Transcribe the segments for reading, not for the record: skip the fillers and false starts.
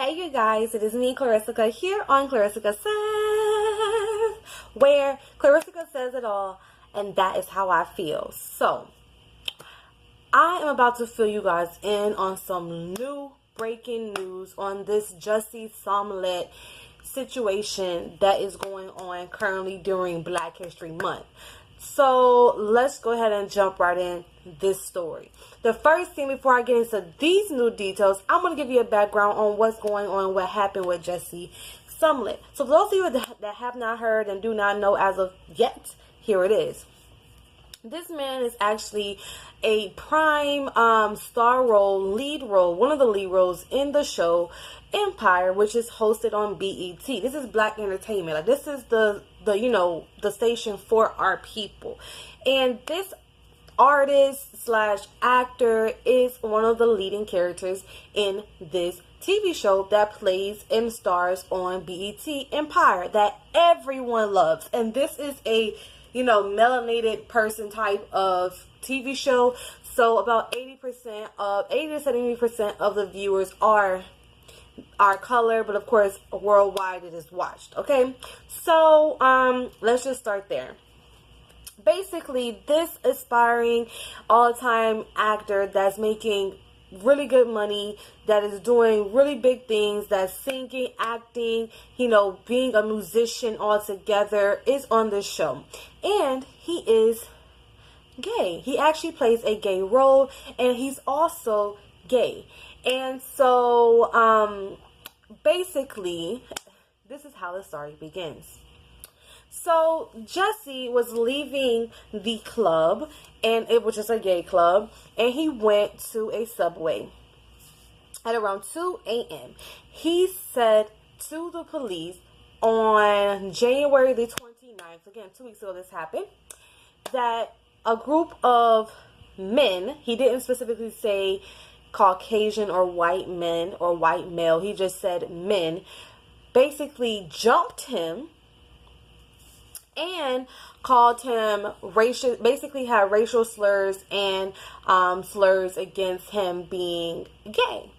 Hey you guys, it is me, Clarissa, here on Clarissa Says, where Clarissa says it all, and that is how I feel. So, I am about to fill you guys in on some new breaking news on this Jussie Smollet situation that is going on currently during Black History Month. So let's go ahead and jump right in this story. The first thing before I get into these new details, I'm going to give you a background on what's going on, what happened with Jussie Smollet. So for those of you that have not heard and do not know as of yet, here it is. This man is actually a prime star role, lead role, one of the lead roles in the show Empire, which is hosted on BET. This is Black entertainment. Like, this is the station for our people. And this artist slash actor is one of the leading characters in this TV show that plays and stars on BET Empire that everyone loves. And this is a melanated person type of TV show. So about 80 to 70% of the viewers are color, but of course worldwide it is watched. Okay, so let's just start there. Basically, this aspiring all-time actor that's making really good money, that is doing really big things, that's singing, acting, being a musician altogether, is on this show. And he is gay. He actually plays a gay role, and he's also gay. And so, basically, this is how the story begins. So, Jussie was leaving the club, and it was just a gay club, and he went to a Subway at around 2 a.m. He said to the police on January the 29th, again, 2 weeks ago this happened, that a group of men, he didn't specifically say Caucasian or white men or white male, he just said men, basically jumped him and called him racial, basically had racial slurs and slurs against him being gay.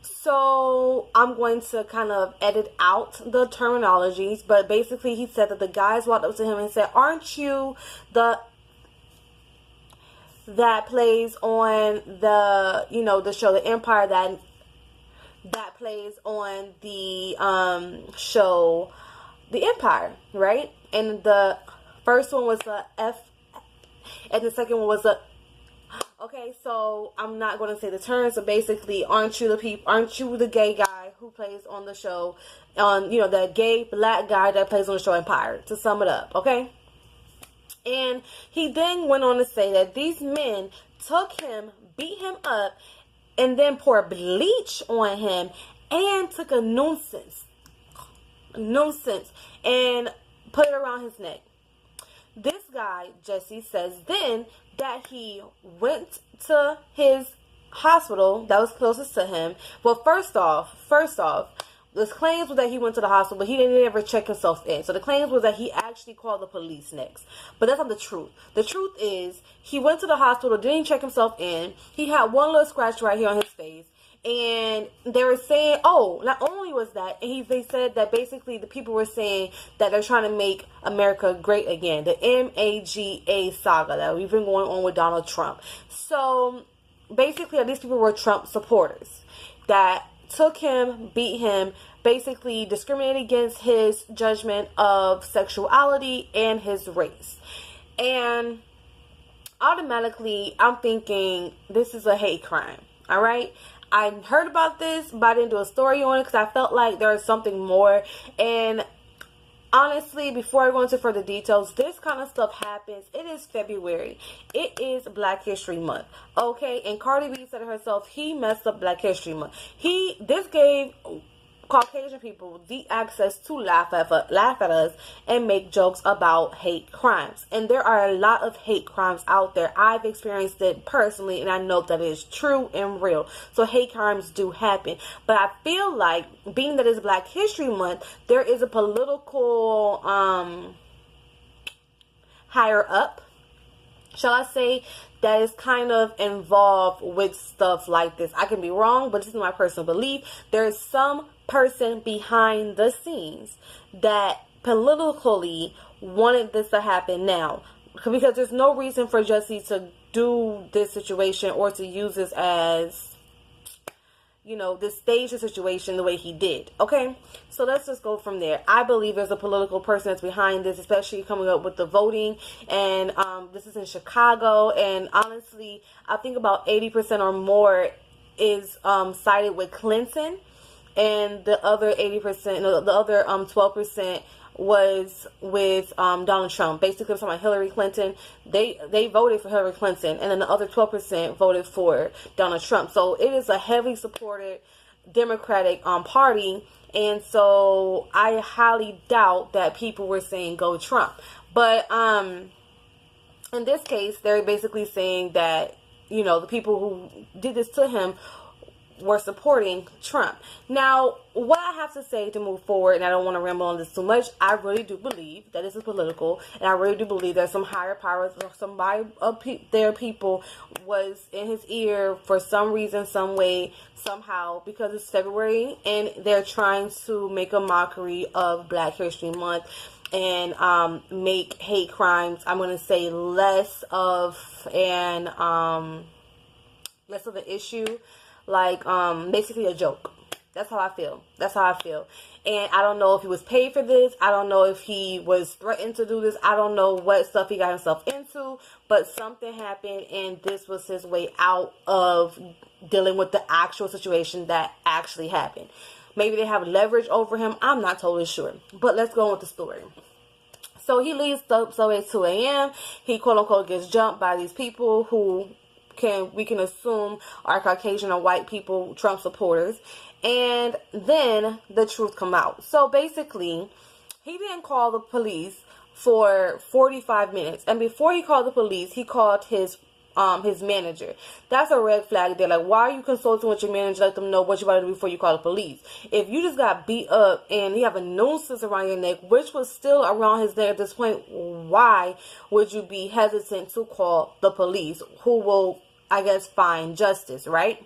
So I'm going to kind of edit out the terminologies, but basically he said that the guys walked up to him and said, "Aren't you that plays on the the show The Empire, that plays on the show The Empire, right?" And the first one was a F, and the second one was a. Okay, so I'm not going to say the term. So basically, aren't you the gay guy who plays on the show, the gay black guy that plays on the show Empire? To sum it up, okay. And he then went on to say that these men took him, beat him up, and then poured bleach on him, and took a nonsense, and put it around his neck. This guy, Jussie, says then that he went to his hospital that was closest to him. Well, first off, the claims was that he went to the hospital, but he didn't ever check himself in. So the claims was that he actually called the police next. But that's not the truth. The truth is he went to the hospital, didn't check himself in. He had one little scratch right here on his face. And they were saying, not only was that, and they said that basically the people were saying that they're trying to make America great again. The MAGA saga that we've been going on with Donald Trump. So basically, these people were Trump supporters that took him, beat him, basically discriminated against his judgment of sexuality and his race. And automatically, I'm thinking this is a hate crime. All right. I heard about this, but I didn't do a story on it because I felt like there was something more. And honestly, before I go into further details, this kind of stuff happens. It is February. It is Black History Month. Okay, and Cardi B said it herself, he messed up Black History Month. This gave Caucasian people the access to laugh at us and make jokes about hate crimes. And there are a lot of hate crimes out there. I've experienced it personally, and I know that it is true and real. So hate crimes do happen. But I feel like, being that it's Black History Month, there is a political higher up shall I say, that is kind of involved with stuff like this. I can be wrong, but this is my personal belief. There is some person behind the scenes that politically wanted this to happen now, because there's no reason for Jussie to do this situation or to use this as, you know, this stage the situation the way he did. Okay, so let's just go from there. I believe there's a political person that's behind this, especially coming up with the voting, and this is in Chicago, and honestly, I think about 80% or more is sided with Clinton, and the other 80%, no, the other 12% was with Donald Trump. Basically, I'm talking about Hillary Clinton. They voted for Hillary Clinton, and then the other 12% voted for Donald Trump. So it is a heavily supported Democratic party, and so I highly doubt that people were saying go Trump. But in this case, they're basically saying that, you know, the people who did this to him were supporting Trump. Now, what I have to say to move forward, and I don't want to ramble on this too much, I really do believe that this is political, and I really do believe that some higher powers or somebody of their people was in his ear for some reason, some way, somehow, because it's February, and they're trying to make a mockery of Black History Month and make hate crimes, I'm going to say, less of an issue. Like, basically a joke. That's how I feel. That's how I feel. And I don't know if he was paid for this. I don't know if he was threatened to do this. I don't know what stuff he got himself into. But something happened, and this was his way out of dealing with the actual situation that actually happened. Maybe they have leverage over him. I'm not totally sure. But let's go on with the story. So he leaves the subway at 2 a.m. He, quote-unquote, gets jumped by these people who we can assume are Caucasian or white people, Trump supporters, and then the truth come out. So basically, he didn't call the police for 45 minutes, and before he called the police, he called his manager. That's a red flag. They're like, why are you consulting with your manager? Let them know what you about to do before you call the police. If you just got beat up and you have a noose around your neck, which was still around his neck at this point, why would you be hesitant to call the police, who will, I guess, find justice, right?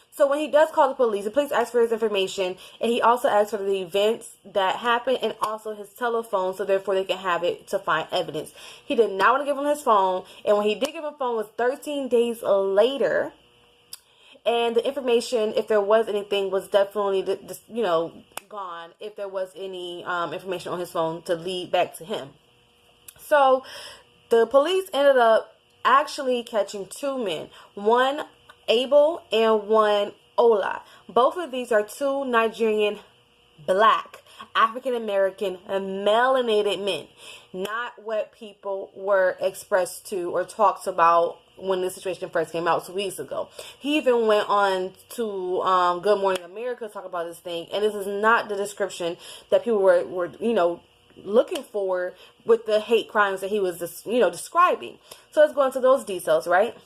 So when he does call the police asks for his information, and he also asks for the events that happened and also his telephone, so therefore they can have it to find evidence. He did not want to give him his phone, and when he did give him a phone was 13 days later, and the information, if there was anything, was definitely, gone, if there was any information on his phone to lead back to him. So the police ended up actually catching two men, one Abel and one Ola. Both of these are two Nigerian Black African American melanated men, not what people were expressed to or talked about when this situation first came out 2 weeks ago. He even went on to Good Morning America to talk about this thing, and this is not the description that people were looking for with the hate crimes that he was describing. So let's go into those details, right?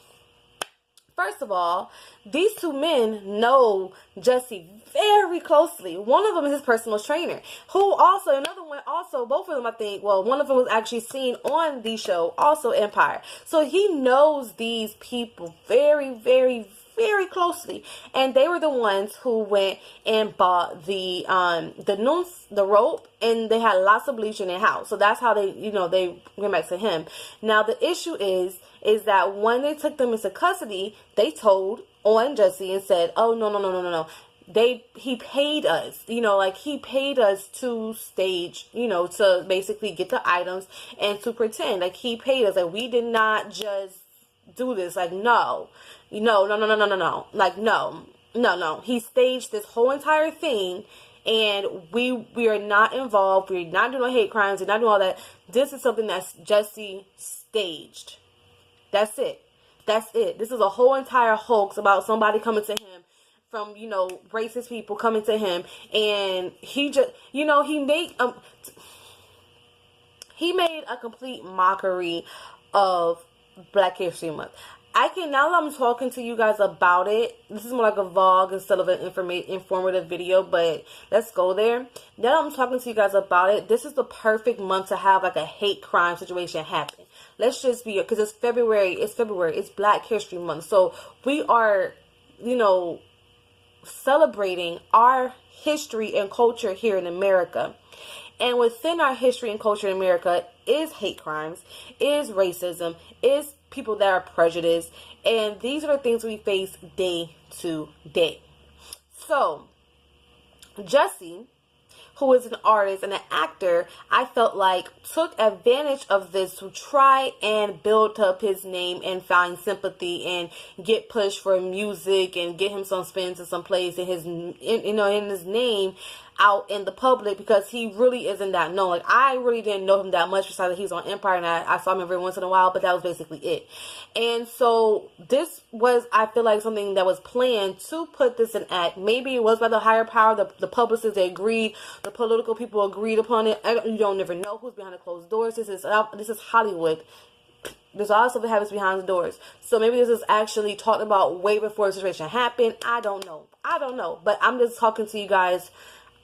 First of all, these two men know Jussie very closely. One of them is his personal trainer, who also, another one also, both of them, I think, well, one of them was actually seen on the show, also Empire. So he knows these people very, very, very closely, and they were the ones who went and bought the noose, the rope, and they had lots of bleach in their house. So that's how they went back to him. Now the issue is that when they took them into custody, they told on Jussie and said, "Oh no. He paid us, he paid us to stage, to basically get the items and to pretend like he paid us. Like, we did not just do this. Like, no. Like, no. He staged this whole entire thing, and we are not involved. We're not doing hate crimes. We're not doing all that. This is something that's Jussie staged. That's it. This is a whole entire hoax about somebody coming to him from, racist people coming to him, and he just, he made a complete mockery of Black History Month. Now that I'm talking to you guys about it, this is more like a vlog instead of an informative video, but let's go there. Now that I'm talking to you guys about it, this is the perfect month to have like a hate crime situation happen. let's just be, because it's February, it's Black History Month. So we are, celebrating our history and culture here in America. And within our history and culture in America is hate crimes, is racism, is people that are prejudiced. And these are the things we face day to day. So, Jussie, who is an artist and an actor, I felt like took advantage of this to try and build up his name and find sympathy and get pushed for music and get him some spins in some place in his name out in the public, because he really isn't that known. Like, I really didn't know him that much, besides that he's on Empire and I saw him every once in a while, but that was basically it. And so this was, I feel like, something that was planned to put this in act. Maybe it was by the higher power, the publicists, they agreed, the political people agreed upon it. You don't never know who's behind the closed doors. This is Hollywood. There's a lot of stuff that happens behind the doors. So maybe this is actually talked about way before the situation happened. I don't know. But I'm just talking to you guys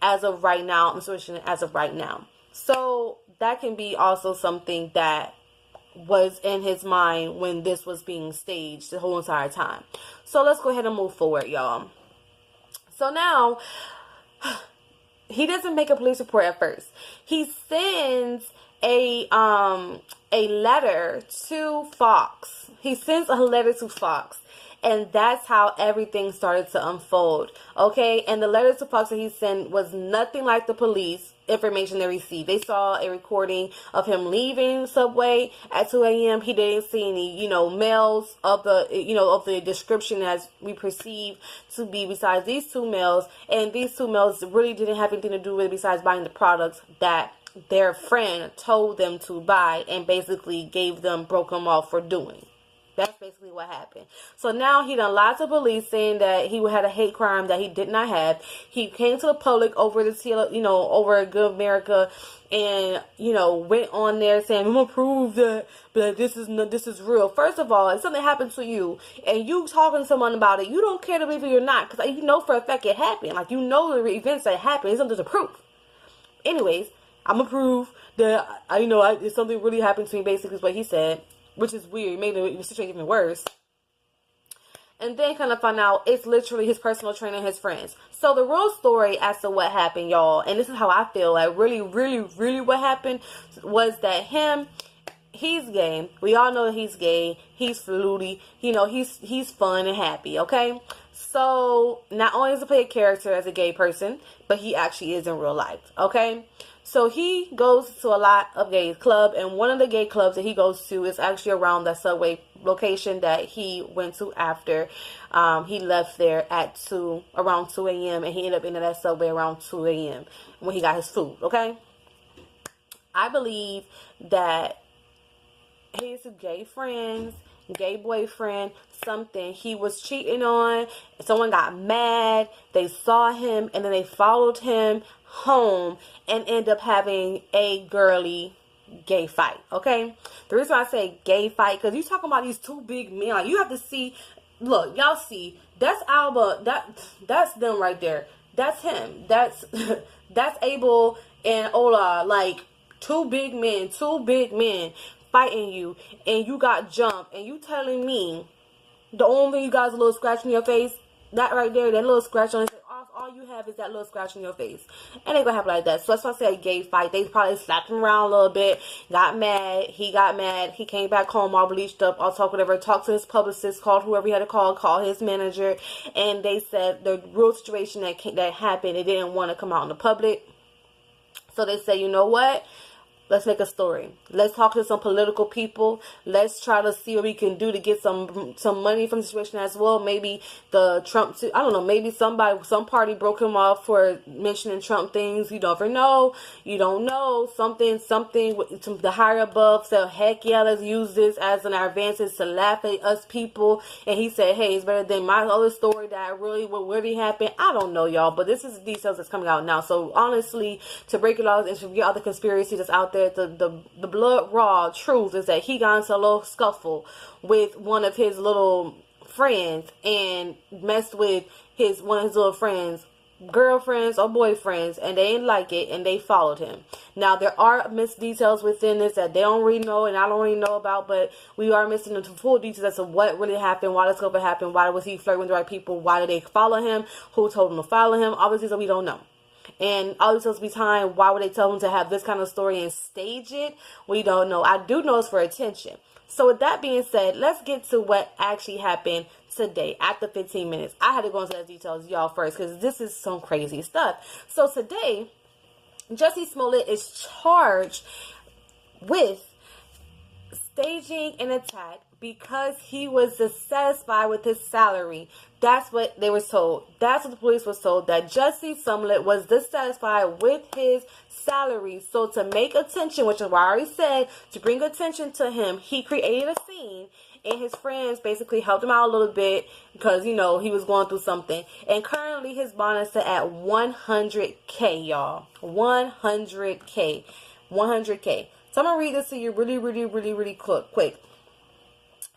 as of right now. I'm switching it as of right now. So that can be also something that was in his mind when this was being staged the whole entire time. So let's go ahead and move forward, y'all. So now, he doesn't make a police report at first. He sends a letter to Fox. And that's how everything started to unfold. Okay? And the letter to Fox that he sent was nothing like the police information they received. They saw a recording of him leaving Subway at 2 a.m. He didn't see any, males of the description as we perceive to be besides these two males. And these two males really didn't have anything to do with it besides buying the products that their friend told them to buy and basically broke them off for doing. That's basically what happened. So now he done lied to police saying that he had a hate crime that he did not have. He came to the public over over Good America and, went on there saying, I'm going to prove that this is real. First of all, if something happened to you and you talking to someone about it, you don't care to believe it or not, because you know for a fact it happened. Like, the events that happened. It's something to prove. Anyways, I'm going to prove that, if something really happened to me, basically is what he said. Which is weird. It made the situation even worse. And then kind of find out it's literally his personal trainer and his friends. So the real story as to what happened, y'all, and this is how I feel, like really, really, really what happened was that he's gay. We all know that he's gay. He's fluty. He's fun and happy, okay? So not only does he play a character as a gay person, but he actually is in real life, okay? So he goes to a lot of gay clubs, and one of the gay clubs that he goes to is actually around that Subway location that he went to after he left there at around 2 a.m. and he ended up in that Subway around 2 a.m. when he got his food, okay? I believe that his gay friends, gay boyfriend, something he was cheating on, someone got mad, they saw him, and then they followed him home and end up having a girly gay fight, okay? The reason I say gay fight, because you talking about these two big men, like, you have to see, look, y'all see, that's Alba, that's them right there, that's him, that's Abel and Ola, like, two big men fighting you, and you got jumped, and you telling me the only thing you got is a little scratch on your face? That right there, that little scratch on his face, all you have is that little scratch on your face. And it gonna happen like that. So that's why I say a gay fight. They probably slapped him around a little bit, got mad, he came back home all bleached up, all talk whatever, talked to his publicist, called whoever he had to call his manager, and they said the real situation that happened, it didn't want to come out in the public. So they said, you know what? Let's make a story. Let's talk to some political people. Let's try to see what we can do to get some money from the situation as well. Maybe I don't know, maybe some party broke him off for mentioning Trump things. You never know. You don't know. Something the higher above said, heck yeah, let's use this as an advantage to laugh at us people. And he said, hey, it's better than my other story that what really happened. I don't know, y'all, but this is the details that's coming out now. So honestly, to break it all and to get all the conspiracy that's out there, the blood raw truth is that he got into a little scuffle with one of his little friends and messed with one of his little friends girlfriends or boyfriends, and they didn't like it, and they followed him. Now, there are missed details within this that they don't really know, and I don't really know about, but we are missing the full details as to what really happened, why this scope happened, why was he flirting with the right people, why did they follow him, who told him to follow him, all these things that we don't know. And all this supposed to be time, why would they tell him to have this kind of story and stage it? We don't know. I do know it's for attention. So with that being said, let's get to what actually happened today after 15 minutes. I had to go into the details, y'all, first, because this is some crazy stuff. So today, Jussie Smollet is charged with staging an attack because he was dissatisfied with his salary. That's what they were told. That's what the police was told, that Jussie Smollet was dissatisfied with his salary. So to make attention, which is why I already said, to bring attention to him, he created a scene, and his friends basically helped him out a little bit because, you know, he was going through something. And currently his bond is set at $100K, y'all. $100K. $100K. So I'm going to read this to you really quick.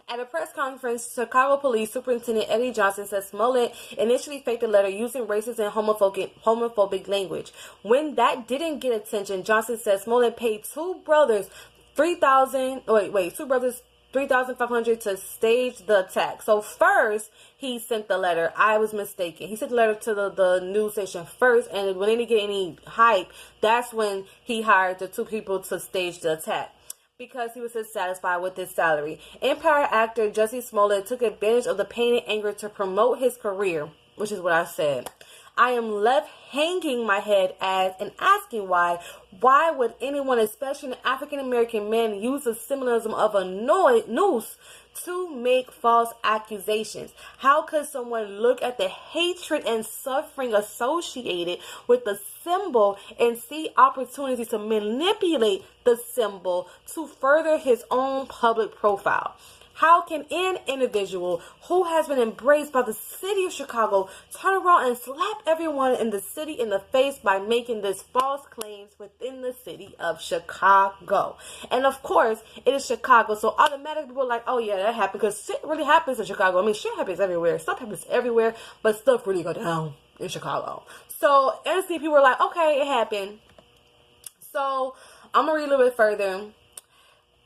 At a press conference, Chicago Police Superintendent Eddie Johnson said Smollet initially faked a letter using racist and homophobic language. When that didn't get attention, Johnson said Smollet paid two brothers $3,500 to stage the attack. So first, he sent the letter. I was mistaken. He sent the letter to the news station first, and when they didn't get any hype, that's when he hired the two people to stage the attack, because he was dissatisfied with his salary. Empire actor Jussie Smollet took advantage of the pain and anger to promote his career, which is what I said. I am left hanging my head and asking why would anyone, especially an African-American man, use the symbolism of a noose to make false accusations? How could someone look at the hatred and suffering associated with the symbol and see opportunities to manipulate the symbol to further his own public profile? How can an individual who has been embraced by the city of Chicago turn around and slap everyone in the city in the face by making these false claims within the city of Chicago? And of course, it is Chicago, so automatically people are like, oh yeah, that happened, because shit really happens in Chicago. I mean, shit happens everywhere. Stuff happens everywhere, but stuff really go down in Chicago. So instantly people were like, okay, it happened. So I'm going to read a little bit further.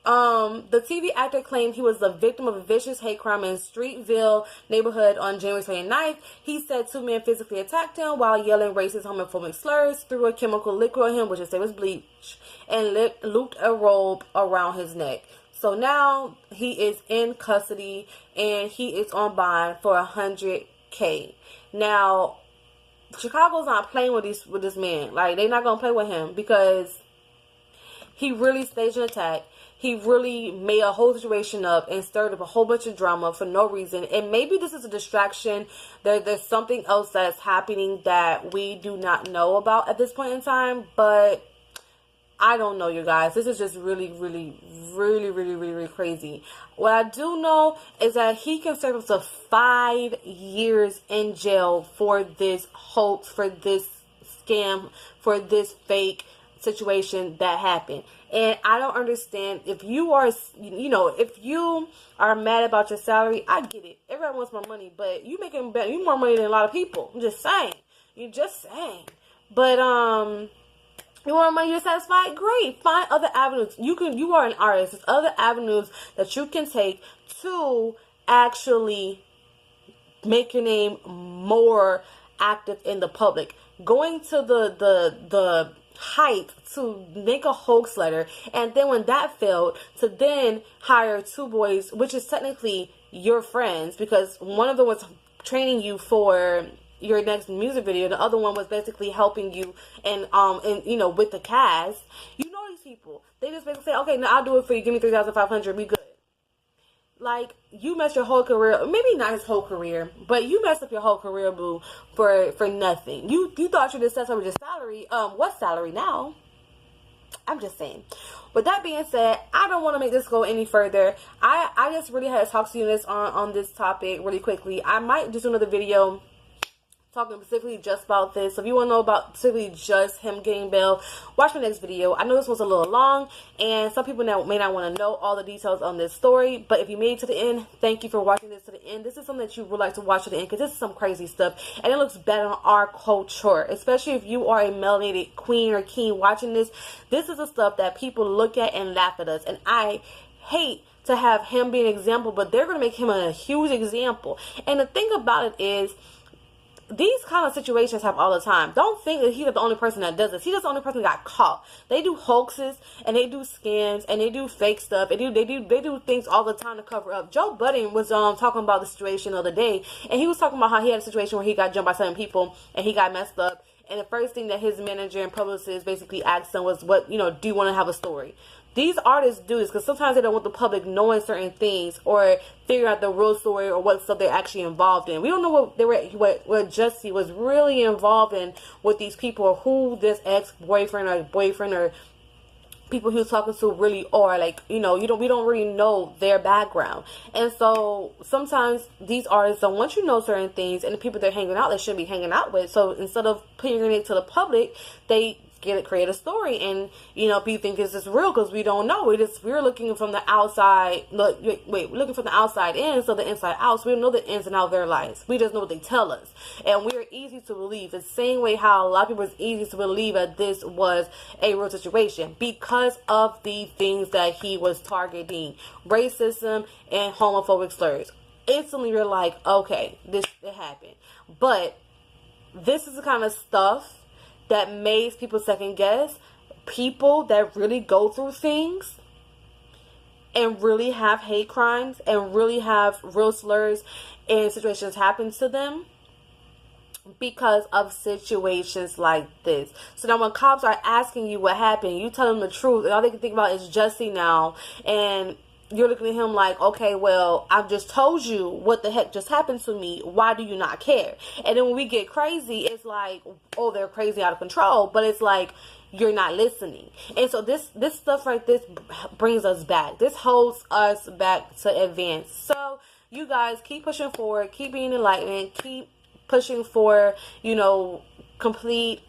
The TV actor claimed he was the victim of a vicious hate crime in Streetville neighborhood on January 29th. He said two men physically attacked him while yelling racist, homophobic slurs, threw a chemical liquid at him, which they say was bleach, and looped a robe around his neck. So now he is in custody and he is on bond for $100K. Now, Chicago's not playing with this man. Like, they're not gonna play with him because he really staged an attack. He really made a whole situation up and stirred up a whole bunch of drama for no reason. And maybe this is a distraction. There's something else that's happening that we do not know about at this point in time. But I don't know, you guys. This is just really crazy. What I do know is that he can serve up to 5 years in jail for this hoax, for this scam, for this fake situation that happened. And I don't understand, if you are, if you are mad about your salary, I get it. Everyone wants more money, but you more money than a lot of people. I'm just saying. You're just saying. But you want money, you're satisfied? Great. Find other avenues. You are an artist. There's other avenues that you can take to actually make your name more active in the public. Going to the height to make a hoax letter, and then when that failed, to then hire two boys, which is technically your friends, because one of them was training you for your next music video, the other one was basically helping you and with the cast. You know these people. They just basically say, okay, now I'll do it for you, give me $3,500, we good. Like, you messed your whole career, maybe not his whole career, but you messed up your whole career, boo, for nothing. You thought you were successful with your salary. What salary now? I'm just saying. With that being said, I don't want to make this go any further. I just really had to talk to you on this topic really quickly. I might just do another video talking specifically just about this. So if you want to know about specifically just him getting bail, watch my next video. I know this was a little long, and some people now may not want to know all the details on this story, but if you made it to the end, thank you for watching this to the end. This is something that you would like to watch to the end, because this is some crazy stuff, and it looks bad on our culture, especially if you are a melanated queen or king watching this. This is the stuff that people look at and laugh at us, and I hate to have him be an example, but they're going to make him a huge example. And the thing about it is, these kind of situations happen all the time. Don't think that he's the only person that does this. He's just the only person that got caught. They do hoaxes, and they do scams, and they do fake stuff. They do things all the time to cover up. Joe Budden was talking about the situation the other day, and he was talking about how he had a situation where he got jumped by 7 people, and he got messed up. And the first thing that his manager and publicist basically asked him was, "What, do you want to have a story?" These artists do this because sometimes they don't want the public knowing certain things or figure out the real story or what stuff they're actually involved in. We don't know what Jussie was really involved in with these people, or who this ex-boyfriend or boyfriend or people he was talking to really are. Like, we don't really know their background. And so sometimes these artists don't want you to know certain things, and the people they're hanging out, they shouldn't be hanging out with. So instead of putting it to the public, they create a story, and people think this is real because we don't know. We're looking from the outside. Looking from the outside in, so the inside out. So we don't know the ins and outs of their lives. We just know what they tell us, and we're easy to believe. The same way how a lot of people was easy to believe that this was a real situation because of the things that he was targeting, racism and homophobic slurs. Instantly, you're like, okay, it happened. But this is the kind of stuff that makes people second guess. People that really go through things and really have hate crimes and really have real slurs and situations happen to them because of situations like this. So now when cops are asking you what happened, you tell them the truth, and all they can think about is Jussie now, and you're looking at him like, okay, well, I've just told you what the heck just happened to me. Why do you not care? And then when we get crazy, it's like, oh, they're crazy out of control. But it's like, you're not listening. And so this stuff like this brings us back. This holds us back to advance. So you guys keep pushing forward. Keep being enlightened. Keep pushing for, complete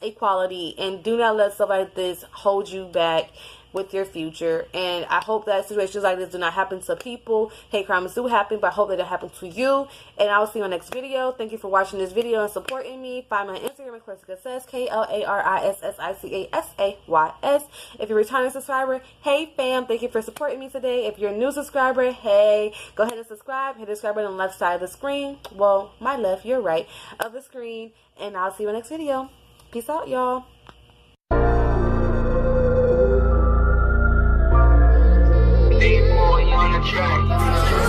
equality. And do not let stuff like this hold you back with your future. And I hope that situations like this do not happen to people. Hate crimes do happen, but I hope that it happens to you. And I will see you in my next video. Thank you for watching this video and supporting me. Find me on Instagram at Clarissa Says, KLARISSICASAYS. If you're a returning subscriber, hey fam, thank you for supporting me today. If you're a new subscriber, hey, go ahead and subscribe. Hit the subscribe button on the left side of the screen. Well, my left, your right of the screen. And I'll see you in the next video. Peace out, y'all. Big boy on the track.